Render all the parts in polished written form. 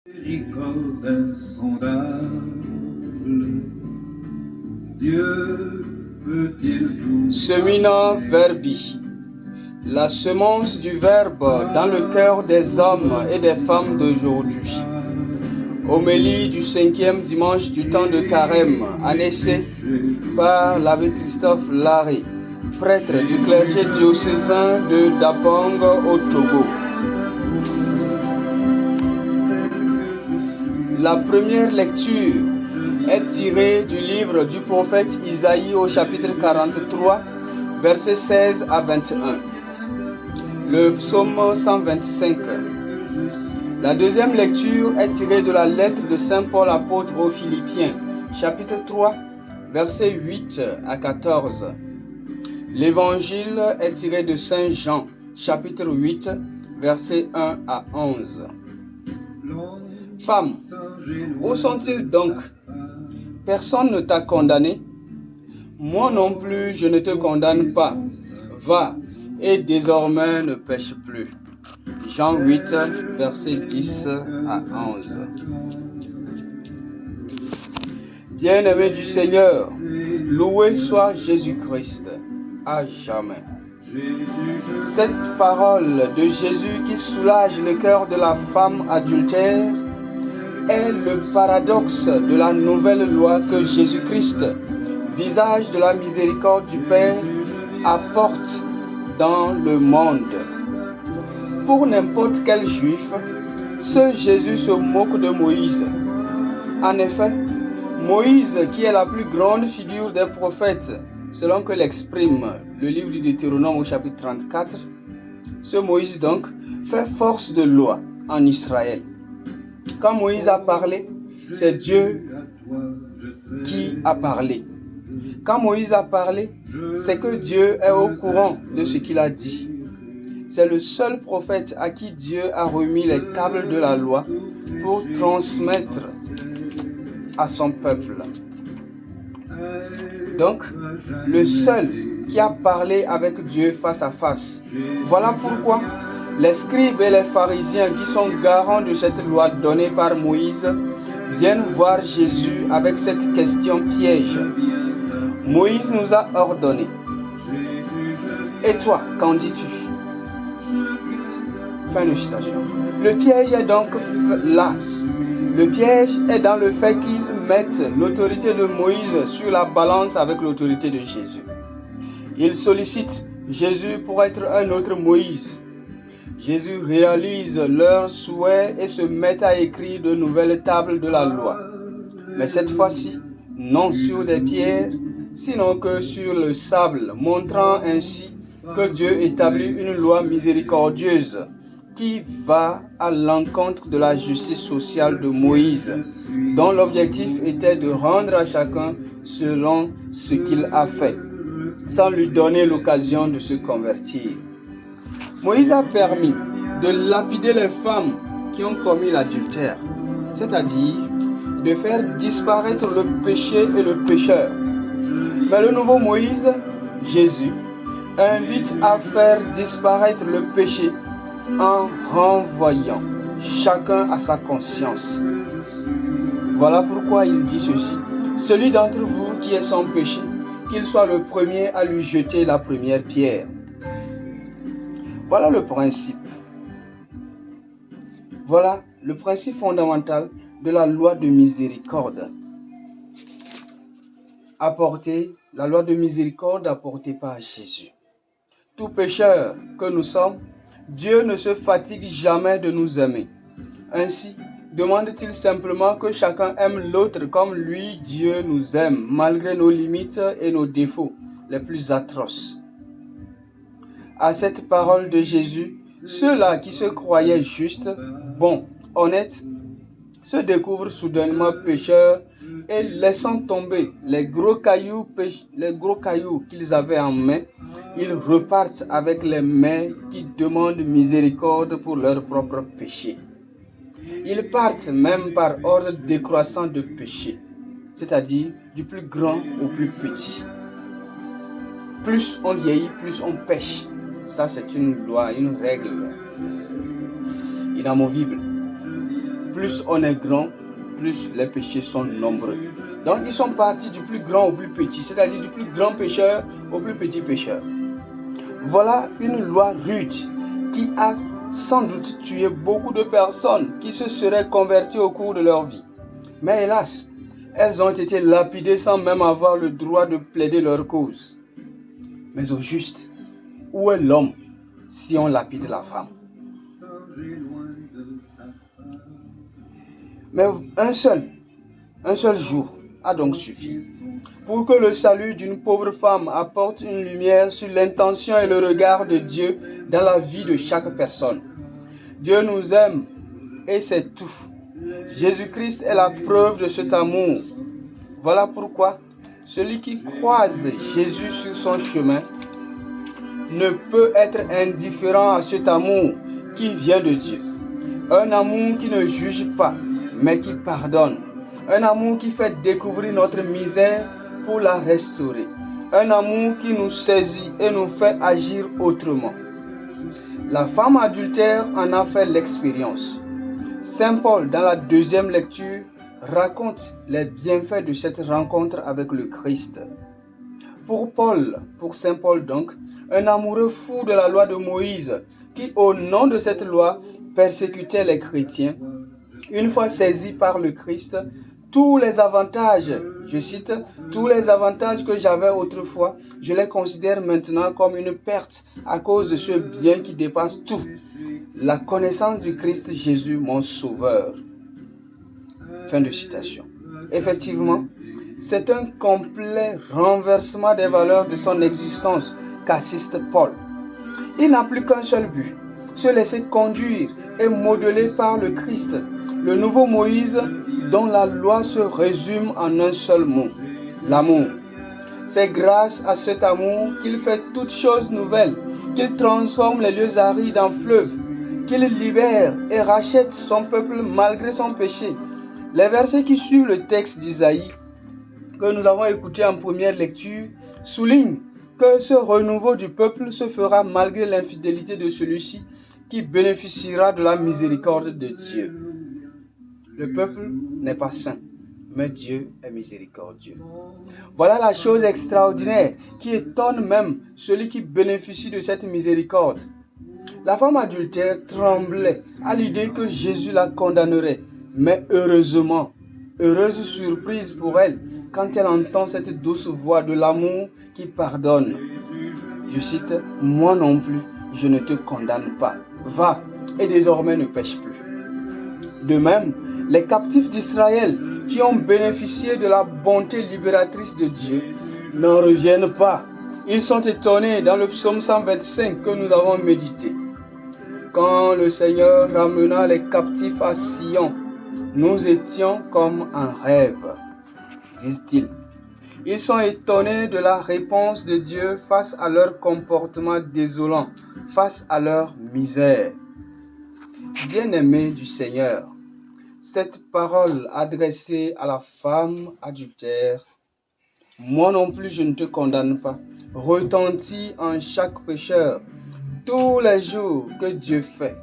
Miséricorde insondable, Dieu peut-il tout Semina Verbi, la semence du Verbe dans le cœur des hommes et des femmes d'aujourd'hui. Homélie du 5e dimanche du temps de Carême, année C, par l'abbé Christophe Larrey, prêtre du clergé diocésain de Dabong au Togo. La première lecture est tirée du livre du prophète Isaïe au chapitre 43, versets 16 à 21. Le psaume 125. La deuxième lecture est tirée de la lettre de Saint Paul apôtre aux Philippiens, chapitre 3, versets 8 à 14. L'évangile est tiré de Saint Jean, chapitre 8, versets 1 à 11. Femme, où sont-ils donc? Personne ne t'a condamné? Moi non plus, je ne te condamne pas. Va, et désormais ne pêche plus. Jean 8, versets 10 à 11. Bien-aimés du Seigneur, loué soit Jésus-Christ à jamais. Cette parole de Jésus qui soulage le cœur de la femme adultère est le paradoxe de la nouvelle loi que Jésus-Christ, visage de la miséricorde du Père, apporte dans le monde. Pour n'importe quel juif, ce Jésus se moque de Moïse. En effet, Moïse, qui est la plus grande figure des prophètes, selon que l'exprime le livre du Deutéronome au chapitre 34, ce Moïse donc fait force de loi en Israël. Quand Moïse a parlé, c'est Dieu qui a parlé. Quand Moïse a parlé, c'est que Dieu est au courant de ce qu'il a dit. C'est le seul prophète à qui Dieu a remis les tables de la loi pour transmettre à son peuple. Donc, le seul qui a parlé avec Dieu face à face. Voilà pourquoi les scribes et les pharisiens qui sont garants de cette loi donnée par Moïse viennent voir Jésus avec cette question piège. Moïse nous a ordonné. Et toi, qu'en dis-tu? Fin de citation. Le piège est donc là. Le piège est dans le fait qu'ils mettent l'autorité de Moïse sur la balance avec l'autorité de Jésus. Ils sollicitent Jésus pour être un autre Moïse. Jésus réalise leurs souhaits et se met à écrire de nouvelles tables de la loi. Mais cette fois-ci, non sur des pierres, sinon que sur le sable, montrant ainsi que Dieu établit une loi miséricordieuse qui va à l'encontre de la justice sociale de Moïse, dont l'objectif était de rendre à chacun selon ce qu'il a fait, sans lui donner l'occasion de se convertir. Moïse a permis de lapider les femmes qui ont commis l'adultère, c'est-à-dire de faire disparaître le péché et le pécheur. Mais le nouveau Moïse, Jésus, invite à faire disparaître le péché en renvoyant chacun à sa conscience. Voilà pourquoi il dit ceci. Celui d'entre vous qui est sans péché, qu'il soit le premier à lui jeter la première pierre. Voilà le principe. Voilà le principe fondamental de la loi de miséricorde. La loi de miséricorde apportée par Jésus. Tout pécheur que nous sommes, Dieu ne se fatigue jamais de nous aimer. Ainsi, demande-t-il simplement que chacun aime l'autre comme lui, Dieu, nous aime, malgré nos limites et nos défauts les plus atroces. À cette parole de Jésus, ceux-là qui se croyaient justes, bons, honnêtes, se découvrent soudainement pécheurs et laissant tomber les gros cailloux qu'ils avaient en main, ils repartent avec les mains qui demandent miséricorde pour leurs propres péchés. Ils partent même par ordre décroissant de péché, c'est-à-dire du plus grand au plus petit. Plus on vieillit, plus on pêche. Ça, c'est une loi, une règle inamovible. plus on est grand, plus les péchés sont nombreux. Donc ils sont partis du plus grand au plus petit, c'est-à-dire du plus grand pécheur au plus petit pécheur. Voilà une loi rude qui a sans doute tué beaucoup de personnes qui se seraient converties au cours de leur vie. Mais hélas, elles ont été lapidées sans même avoir le droit de plaider leur cause. Mais au juste, où est l'homme si on lapide la femme? Mais un seul jour a donc suffi pour que le salut d'une pauvre femme apporte une lumière sur l'intention et le regard de Dieu dans la vie de chaque personne. Dieu nous aime et c'est tout. Jésus-Christ est la preuve de cet amour. Voilà pourquoi celui qui croise Jésus sur son chemin ne peut être indifférent à cet amour qui vient de Dieu. Un amour qui ne juge pas, mais qui pardonne. Un amour qui fait découvrir notre misère pour la restaurer. Un amour qui nous saisit et nous fait agir autrement. La femme adultère en a fait l'expérience. Saint Paul, dans la deuxième lecture, raconte les bienfaits de cette rencontre avec le Christ. Pour Saint Paul donc, un amoureux fou de la loi de Moïse, qui au nom de cette loi persécutait les chrétiens, une fois saisi par le Christ, tous les avantages, je cite, tous les avantages que j'avais autrefois, je les considère maintenant comme une perte à cause de ce bien qui dépasse tout, la connaissance du Christ Jésus, mon Sauveur. Fin de citation. Effectivement, c'est un complet renversement des valeurs de son existence qu'assiste Paul. Il n'a plus qu'un seul but, se laisser conduire et modeler par le Christ, le nouveau Moïse dont la loi se résume en un seul mot, l'amour. C'est grâce à cet amour qu'il fait toutes choses nouvelles, qu'il transforme les lieux arides en fleuves, qu'il libère et rachète son peuple malgré son péché. Les versets qui suivent le texte d'Isaïe, que nous avons écouté en première lecture, soulignent que ce renouveau du peuple se fera malgré l'infidélité de celui-ci qui bénéficiera de la miséricorde de Dieu. Le peuple n'est pas saint, mais Dieu est miséricordieux. Voilà la chose extraordinaire qui étonne même celui qui bénéficie de cette miséricorde. La femme adultère tremblait à l'idée que Jésus la condamnerait, mais heureusement, heureuse surprise pour elle quand elle entend cette douce voix de l'amour qui pardonne. Je cite, « Moi non plus, je ne te condamne pas. Va et désormais ne pêche plus. » De même, les captifs d'Israël qui ont bénéficié de la bonté libératrice de Dieu n'en reviennent pas. Ils sont étonnés dans le psaume 125 que nous avons médité. Quand le Seigneur ramena les captifs à Sion, nous étions comme un rêve, disent-ils. Ils sont étonnés de la réponse de Dieu face à leur comportement désolant, face à leur misère. Bien-aimés du Seigneur, cette parole adressée à la femme adultère, « Moi non plus je ne te condamne pas », retentit en chaque pécheur tous les jours que Dieu fait.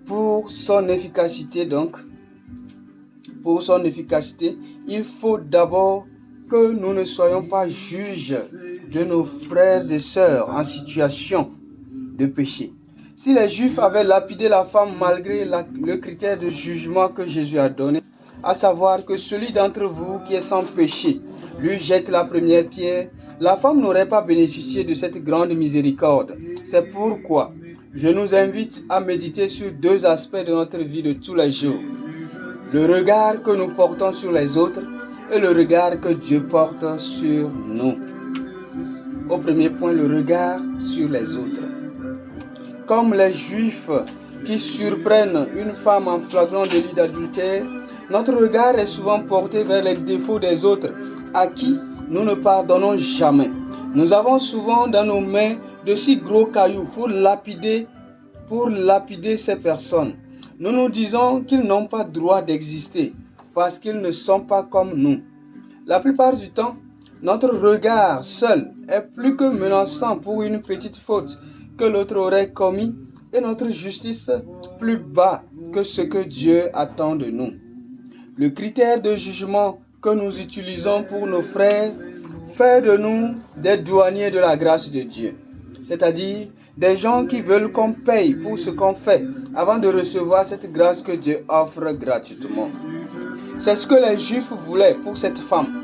Pour son efficacité donc, il faut d'abord que nous ne soyons pas juges de nos frères et sœurs en situation de péché. Si les Juifs avaient lapidé la femme malgré le critère de jugement que Jésus a donné, à savoir que celui d'entre vous qui est sans péché lui jette la première pierre, la femme n'aurait pas bénéficié de cette grande miséricorde. C'est pourquoi je nous invite à méditer sur deux aspects de notre vie de tous les jours. Le regard que nous portons sur les autres et le regard que Dieu porte sur nous. Au premier point, le regard sur les autres. Comme les Juifs qui surprennent une femme en flagrant délit d'adultère, notre regard est souvent porté vers les défauts des autres, à qui nous ne pardonnons jamais. Nous avons souvent dans nos mains de si gros cailloux pour lapider ces personnes. Nous nous disons qu'ils n'ont pas droit d'exister parce qu'ils ne sont pas comme nous. La plupart du temps, notre regard seul est plus que menaçant pour une petite faute que l'autre aurait commis et notre justice plus bas que ce que Dieu attend de nous. Le critère de jugement que nous utilisons pour nos frères fait de nous des douaniers de la grâce de Dieu, c'est-à-dire des gens qui veulent qu'on paye pour ce qu'on fait avant de recevoir cette grâce que Dieu offre gratuitement. C'est ce que les Juifs voulaient pour cette femme,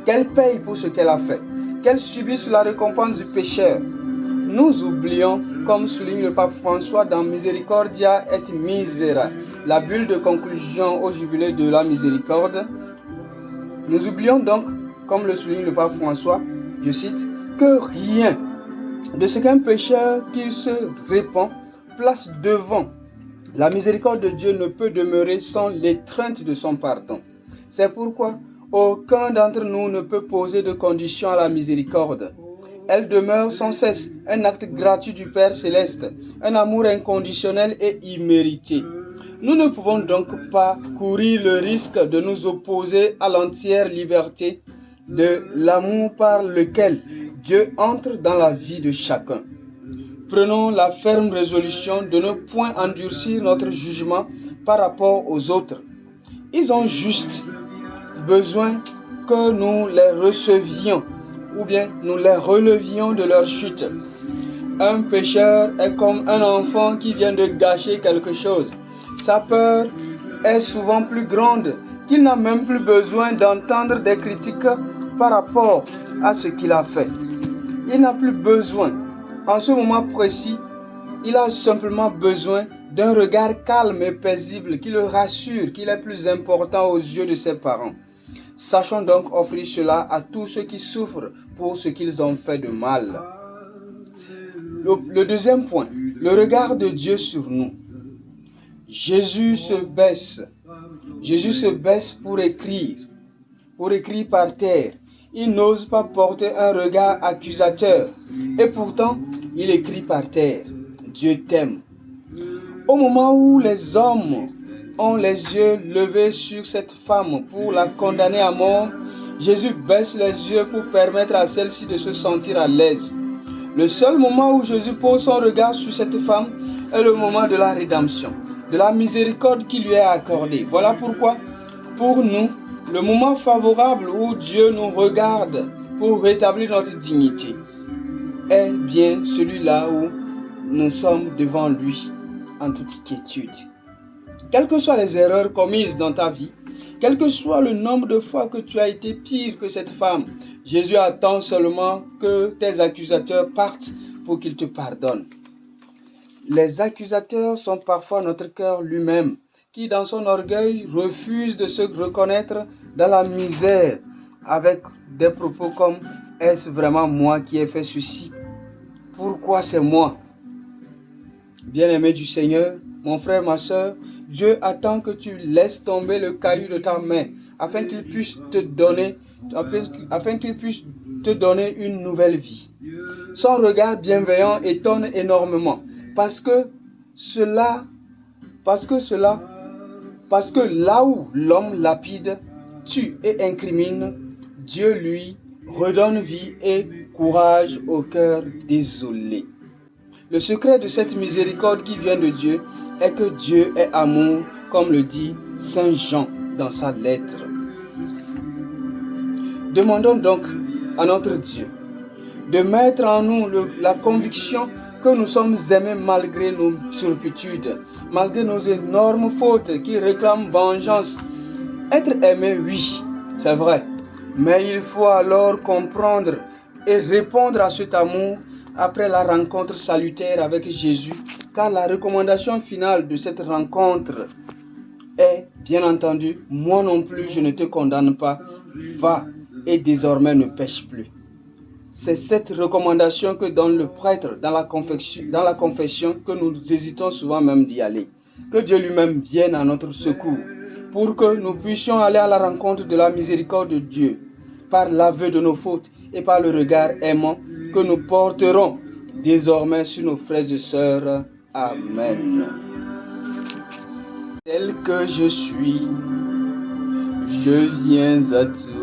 qu'elle paye pour ce qu'elle a fait, qu'elle subisse la récompense du pécheur. Nous oublions, comme souligne le pape François dans Misericordia et Misera, la bulle de conclusion au jubilé de la miséricorde. Nous oublions donc, comme le souligne le pape François, je cite, que rien de ce qu'un pécheur qui se répand place devant la miséricorde de Dieu ne peut demeurer sans l'étreinte de son pardon. C'est pourquoi aucun d'entre nous ne peut poser de conditions à la miséricorde. Elle demeure sans cesse un acte gratuit du Père Céleste, un amour inconditionnel et immérité. Nous ne pouvons donc pas courir le risque de nous opposer à l'entière liberté de l'amour par lequel Dieu entre dans la vie de chacun. Prenons la ferme résolution de ne point endurcir notre jugement par rapport aux autres. Ils ont juste besoin que nous les recevions ou bien nous les relevions de leur chute. Un pécheur est comme un enfant qui vient de gâcher quelque chose. Sa peur est souvent plus grande qu'il n'a même plus besoin d'entendre des critiques par rapport à ce qu'il a fait. Il n'a plus besoin. En ce moment précis, il a simplement besoin d'un regard calme et paisible qui le rassure qu'il est plus important aux yeux de ses parents. Sachons donc offrir cela à tous ceux qui souffrent pour ce qu'ils ont fait de mal. Le deuxième point, le regard de Dieu sur nous. Jésus se baisse. Jésus se baisse pour écrire par terre. Il n'ose pas porter un regard accusateur. Et pourtant, il écrit par terre. Dieu t'aime. Au moment où les hommes ont les yeux levés sur cette femme pour la condamner à mort, Jésus baisse les yeux pour permettre à celle-ci de se sentir à l'aise. Le seul moment où Jésus pose son regard sur cette femme est le moment de la rédemption, de la miséricorde qui lui est accordée. Voilà pourquoi, pour nous, le moment favorable où Dieu nous regarde pour rétablir notre dignité est bien celui-là où nous sommes devant lui en toute quiétude. Quelles que soient les erreurs commises dans ta vie, quel que soit le nombre de fois que tu as été pire que cette femme, Jésus attend seulement que tes accusateurs partent pour qu'il te pardonne. Les accusateurs sont parfois notre cœur lui-même, qui dans son orgueil refuse de se reconnaître dans la misère avec des propos comme « Est-ce vraiment moi qui ai fait ceci? Pourquoi c'est moi ?» Bien-aimé du Seigneur, mon frère, ma soeur, Dieu attend que tu laisses tomber le caillou de ta main afin qu'il puisse te donner une nouvelle vie. Son regard bienveillant étonne énormément parce que là où l'homme lapide, tue et incrimine, Dieu lui redonne vie et courage au cœur désolé. Le secret de cette miséricorde qui vient de Dieu est que Dieu est amour, comme le dit Saint Jean dans sa lettre. Demandons donc à notre Dieu de mettre en nous la conviction que nous sommes aimés malgré nos turpitudes, malgré nos énormes fautes qui réclament vengeance. Être aimé, oui, c'est vrai, mais il faut alors comprendre et répondre à cet amour après la rencontre salutaire avec Jésus, car la recommandation finale de cette rencontre est, bien entendu, moi non plus je ne te condamne pas, va et désormais ne pêche plus. C'est cette recommandation que donne le prêtre dans la confession que nous hésitons souvent même d'y aller. Que Dieu lui-même vienne à notre secours pour que nous puissions aller à la rencontre de la miséricorde de Dieu par l'aveu de nos fautes et par le regard aimant que nous porterons désormais sur nos frères et sœurs. Amen. Tel que je suis, je viens à toi.